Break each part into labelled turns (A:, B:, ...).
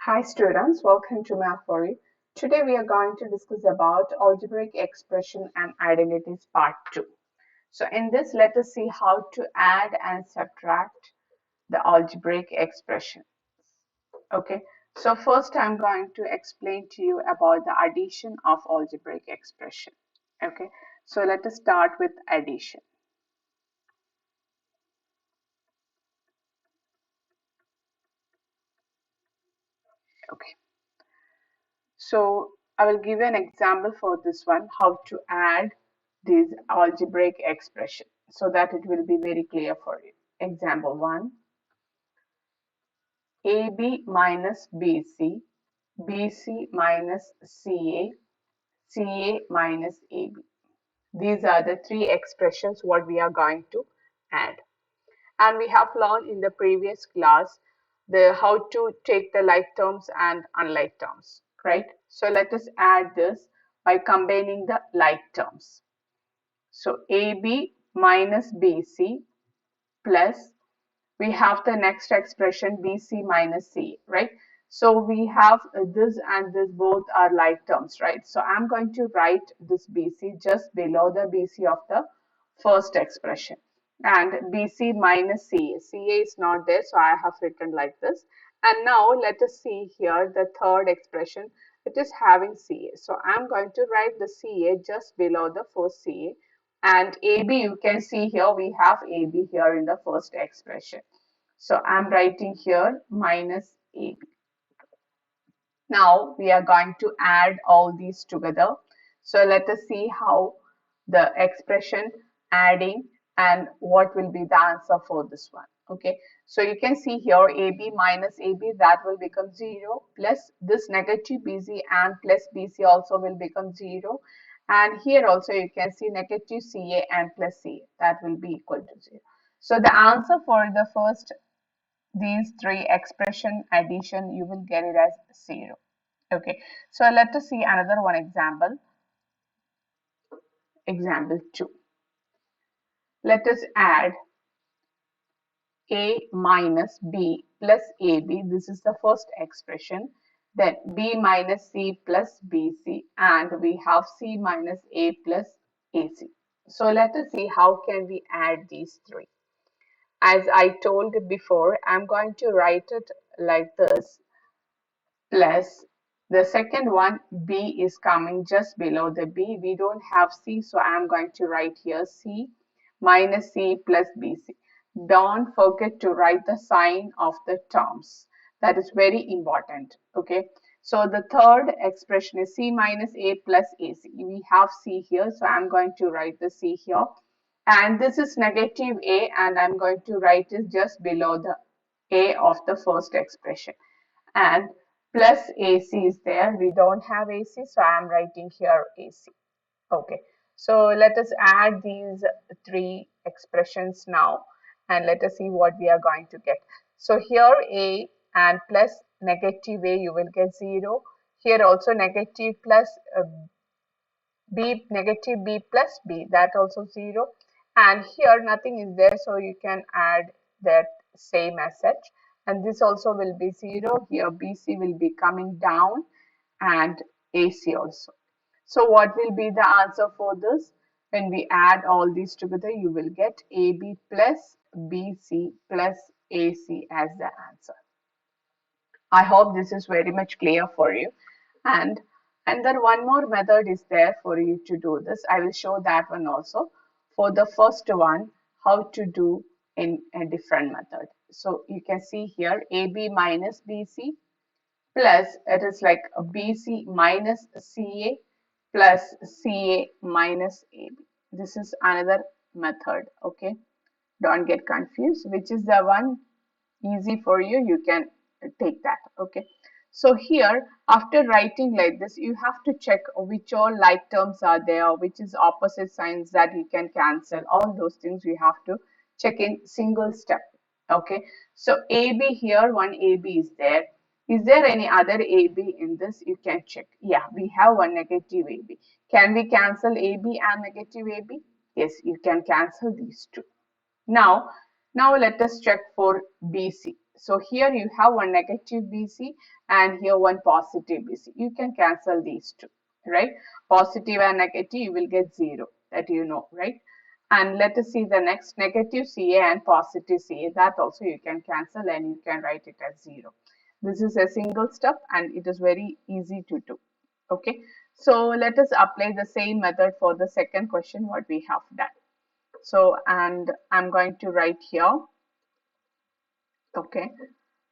A: Hi students, welcome to Math4U. Today we are going to discuss about algebraic expression and identities part 2. So in this, let us see how to add and subtract the algebraic expression. Okay, so first I'm going to explain to you about the addition of algebraic expression. Okay, so let us start with addition. Okay, so I will give you an example for this one, how to add this algebraic expression so that it will be very clear for you. Example 1, AB minus BC, BC minus CA, CA minus AB. These are the three expressions what we are going to add. And we have learned in the previous class how to take the like terms and unlike terms, right? So let us add this by combining the like terms. So AB minus BC plus, we have the next expression BC minus C, right? So we have this and this both are like terms, right? So I'm going to write this BC just below the BC of the first expression, and BC minus CA. CA is not there, so I have written like this. And now let us see here the third expression. It is having CA. So I'm going to write the CA just below the first CA. And AB, you can see here we have AB here in the first expression. So I'm writing here minus AB. Now we are going to add all these together. So let us see how the expression adding and what will be the answer for this one. Okay, so you can see here AB minus AB, that will become 0, plus this negative BC and plus BC also will become 0. And here also you can see negative CA and plus CA, that will be equal to 0. So the answer for the first these three expression addition, you will get it as 0. Okay, so let us see another one example. Example 2. Let us add A minus B plus AB. This is the first expression. Then B minus C plus BC, and we have C minus A plus AC. So let us see how can we add these three. As I told before, I'm going to write it like this, plus the second one B is coming just below the B. We don't have C, so I'm going to write here C minus C plus BC. Don't forget to write the sign of the terms. That is very important. Okay. So the third expression is C minus A plus AC. We have C here, so I'm going to write the C here. And this is negative A, and I'm going to write it just below the A of the first expression. And plus AC is there. We don't have AC, so I'm writing here AC. Okay, so let us add these three expressions now, and let us see what we are going to get. So here A and plus negative A, you will get 0. Here also negative plus B, negative B plus B, that also 0. And here nothing is there, so you can add that same as such. And this also will be 0. Here BC will be coming down and AC also. So what will be the answer for this? When we add all these together, you will get AB plus BC plus AC as the answer. I hope this is very much clear for you. And then one more method is there for you to do this. I will show that one also. For the first one, how to do in a different method. So you can see here AB minus BC plus, it is like a BC minus CA plus CA minus AB. This is another method. Okay, don't get confused. Which is the one easy for you, you can take that. Okay, so here after writing like this, you have to check which all like terms are there, which is opposite signs that you can cancel. All those things you have to check in single step. Okay, so AB here, one AB is there. Is there any other AB in this? You can check. Yeah, we have one negative AB. Can we cancel AB and negative AB? Yes, you can cancel these two. Now let us check for BC. So here you have one negative BC and here one positive BC. You can cancel these two, right? Positive and negative, you will get 0, that you know, right? And let us see the next, negative CA and positive CA. That also you can cancel and you can write it as 0. This is a single step and it is very easy to do. Okay, so let us apply the same method for the second question what we have done. So, and I'm going to write here. Okay,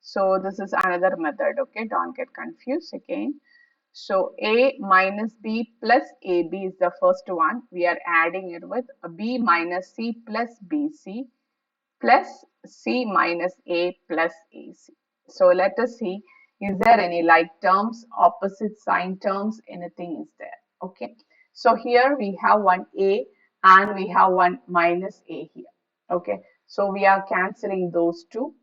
A: so this is another method. Okay, don't get confused again. So A minus B plus AB is the first one. We are adding it with B minus C plus BC plus C minus A plus AC. So let us see, is there any like terms, opposite sign terms, anything is there? Okay. So here we have one A and we have one minus A here. Okay. So we are cancelling those two.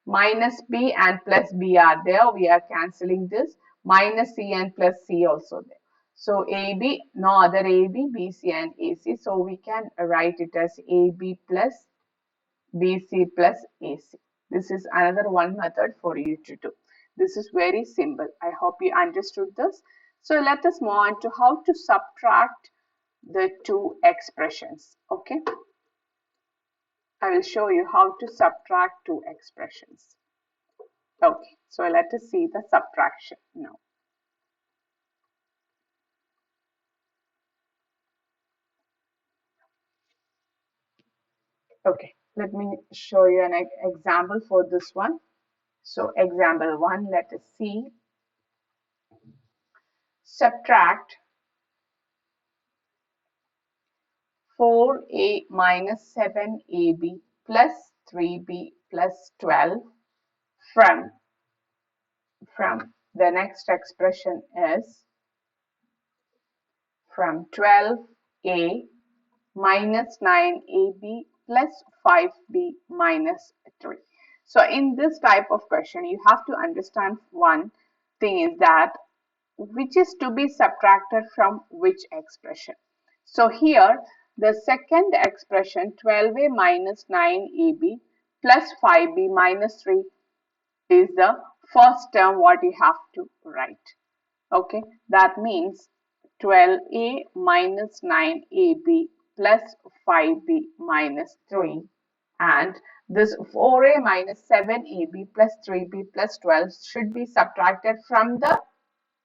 A: Minus B and plus B are there. We are cancelling this. Minus C and plus C also there. So AB, no other AB, BC and AC. So we can write it as AB plus BC plus AC. This is another one method for you to do. This is very simple. I hope you understood this. So let us move on to how to subtract the two expressions. Okay. I will show you how to subtract two expressions. Okay. So let us see the subtraction now. Okay. Let me show you an example for this one. So example 1, let us see. Subtract 4a minus 7ab plus 3b plus 12 from the next expression is from 12a minus 9ab plus 5b minus 3. So in this type of question, you have to understand one thing is that which is to be subtracted from which expression. So here the second expression 12a minus 9ab plus 5b minus 3 is the first term what you have to write. Okay, that means 12a minus 9ab plus 5b minus 3 and this 4a minus 7ab plus 3b plus 12 should be subtracted from the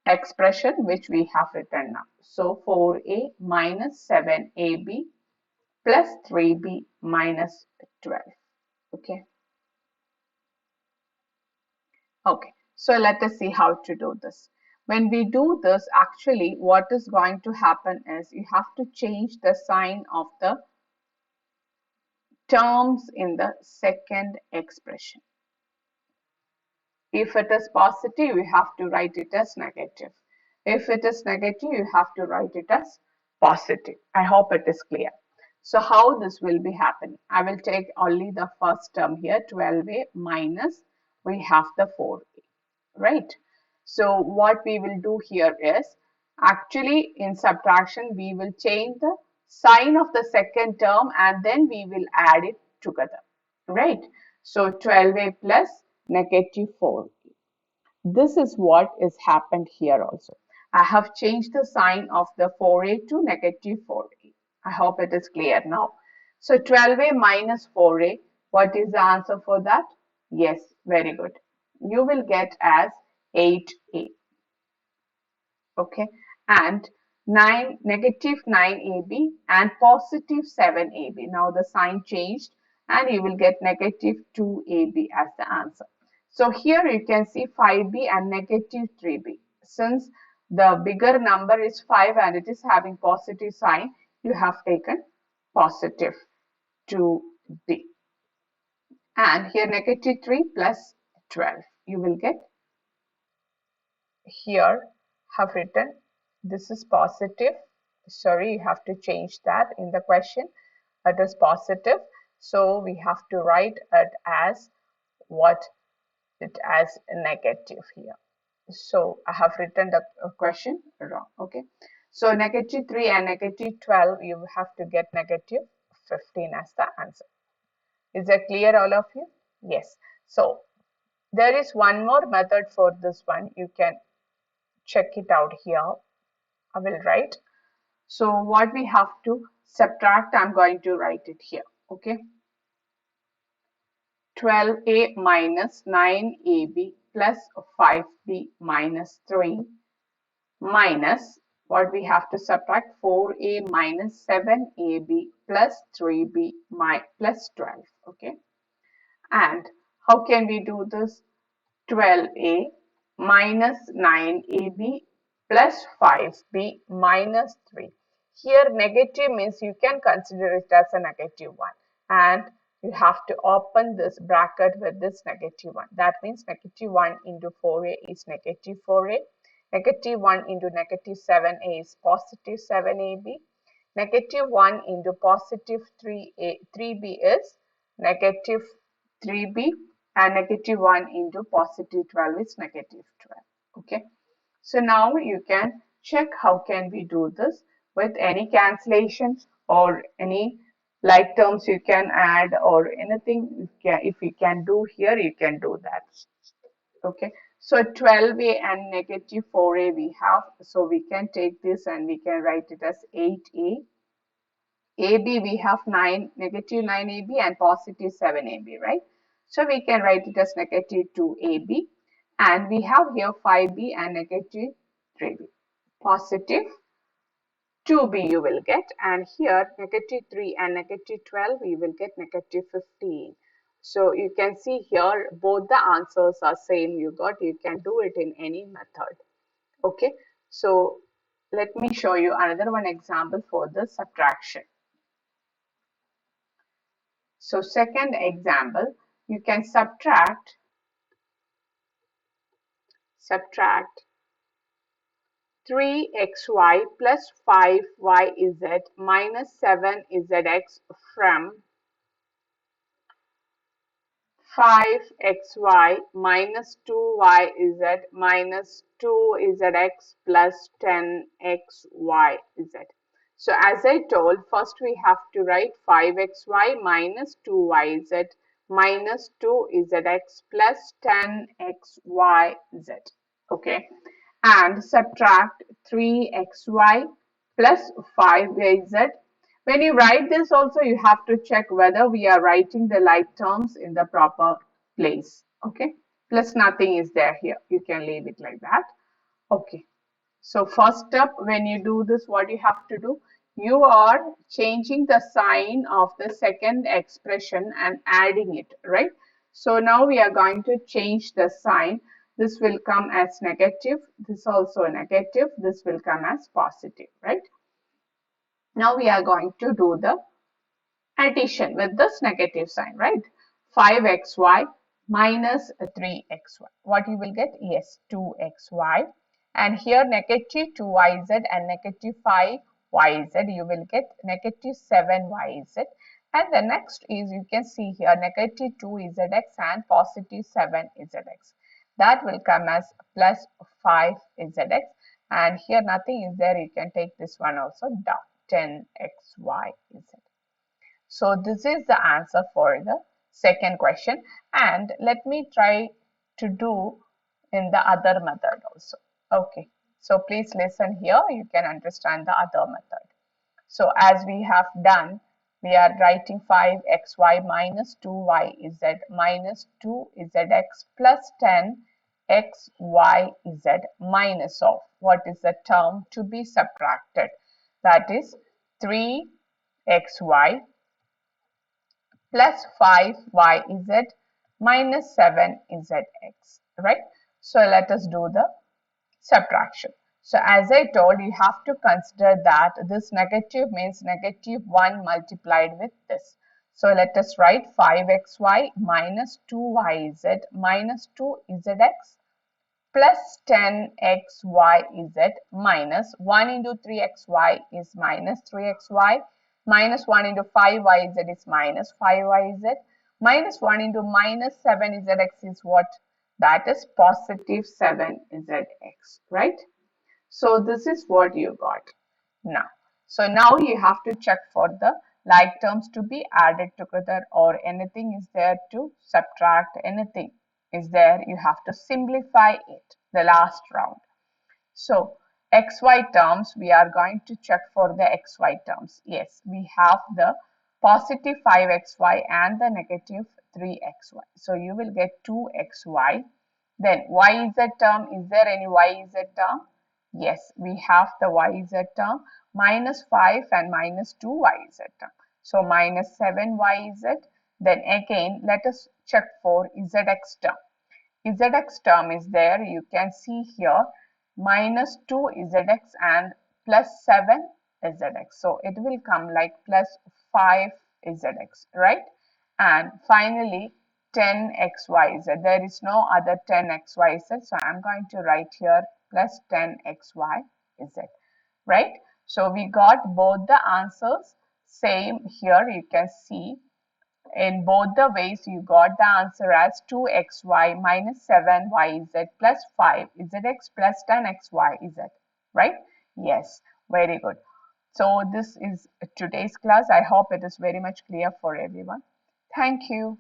A: expression which we have written now. So 4a minus 7ab plus 3b minus 12. Okay. Okay. So let us see how to do this. When we do this, actually what is going to happen is you have to change the sign of the terms in the second expression. If it is positive, you have to write it as negative. If it is negative, you have to write it as positive. I hope it is clear. So how this will be happening? I will take only the first term here, 12a minus, we have the 4a, right? So what we will do here is, actually in subtraction, we will change the sign of the second term and then we will add it together, right? So 12a plus negative 4. This is what is happened here also. I have changed the sign of the 4a to negative 4a. I hope it is clear now. So 12a minus 4a, what is the answer for that? Yes, very good. You will get as 8a. Okay, and 9 negative 9ab and positive 7ab. Now the sign changed and you will get negative 2ab as the answer. So here you can see 5b and negative 3b. Since the bigger number is 5 and it is having positive sign, you have taken positive 2b. And here negative 3 plus 12. You will get here have written this is positive. Sorry, you have to change that in the question. It is positive. So we have to write it as what it as negative here. So I have written the question wrong. Okay. So negative 3 and negative 12, you have to get negative 15 as the answer. Is that clear, all of you? Yes. So There is one more method for this one. You can check it out here. I will write. So what we have to subtract, I'm going to write it here. Okay. 12a minus 9ab plus 5b minus 3 minus what we have to subtract 4a minus 7ab plus 3b plus 12. Okay. And how can we do this? 12a minus 9ab plus 5b minus 3. Here negative means you can consider it as a negative one, and you have to open this bracket with this negative one. That means negative 1 into 4a is negative 4a. Negative 1 into negative 7a is positive 7ab. Negative 1 into positive 3b is negative 3b, and negative 1 into positive 12 is negative 12. Okay. So now you can check how can we do this with any cancellation or any like terms you can add or anything. If you can do here, you can do that. Okay. So 12a and negative 4a we have. So we can take this and we can write it as 8a. AB we have 9, negative 9AB and positive 7AB, right? So we can write it as negative 2AB, and we have here 5B and negative 3B. Positive 2B you will get, and here negative 3 and negative 12 you will get negative 15. So you can see here both the answers are same you got. You can do it in any method. Okay. So let me show you another one example for the subtraction. So second example, you can subtract 3xy plus 5yz minus 7zx from 5xy minus 2yz minus 2zx plus 10xyz. So as I told, first we have to write 5xy minus 2yz minus 2zx plus 10xyz. Okay. And subtract 3xy plus 5yz. When you write this also, you have to check whether we are writing the like terms in the proper place. Okay. Plus nothing is there here. You can leave it like that. Okay. So first step, when you do this, what you have to do? You are changing the sign of the second expression and adding it, right? So now we are going to change the sign. This will come as negative. This also negative. This will come as positive, right? Now we are going to do the addition with this negative sign, right? 5xy minus 3xy. What you will get? Yes, 2xy. And here negative 2yz and negative 5yz, you will get negative 7yz. And the next is, you can see here, negative 2zx and positive 7zx. That will come as plus 5zx. And here nothing is there, you can take this one also down, 10xyz. So this is the answer for the second question, and let me try to do in the other method also. Okay, so please listen here, you can understand the other method. So as we have done, we are writing 5xy minus 2yz minus 2zx plus 10xyz minus of what is the term to be subtracted, that is 3xy plus 5yz minus 7zx, right? So let us do the subtraction. So as I told, you have to consider that this negative means negative 1 multiplied with this. So let us write 5xy minus 2yz minus 2zx plus 10xyz minus 1 into 3xy is minus 3xy minus 1 into 5yz is minus 5yz minus 1 into minus 7zx is what? That is positive 7zx, right? So this is what you got now. So now you have to check for the like terms to be added together or anything is there to subtract anything is there, you have to simplify it, the last round. So xy terms, we are going to check for the xy terms. Yes, we have the positive 5xy and the negative 3xy. So you will get 2xy. Then yz term, is there any yz term? Yes, we have the yz term, minus 5 and minus 2 yz term. So minus 7 yz. Then again, let us check for zx term. Zx term is there, you can see here, minus 2 zx and plus 7 zx. So it will come like plus 5 zx, right? And finally 10 xyz. There is no other 10 xyz. So I'm going to write here plus 10 xyz, right? So we got both the answers same here. You can see in both the ways you got the answer as 2xy minus 7yz plus 5zx plus 10xyz, right? Yes, very good. So this is today's class. I hope it is very much clear for everyone. Thank you.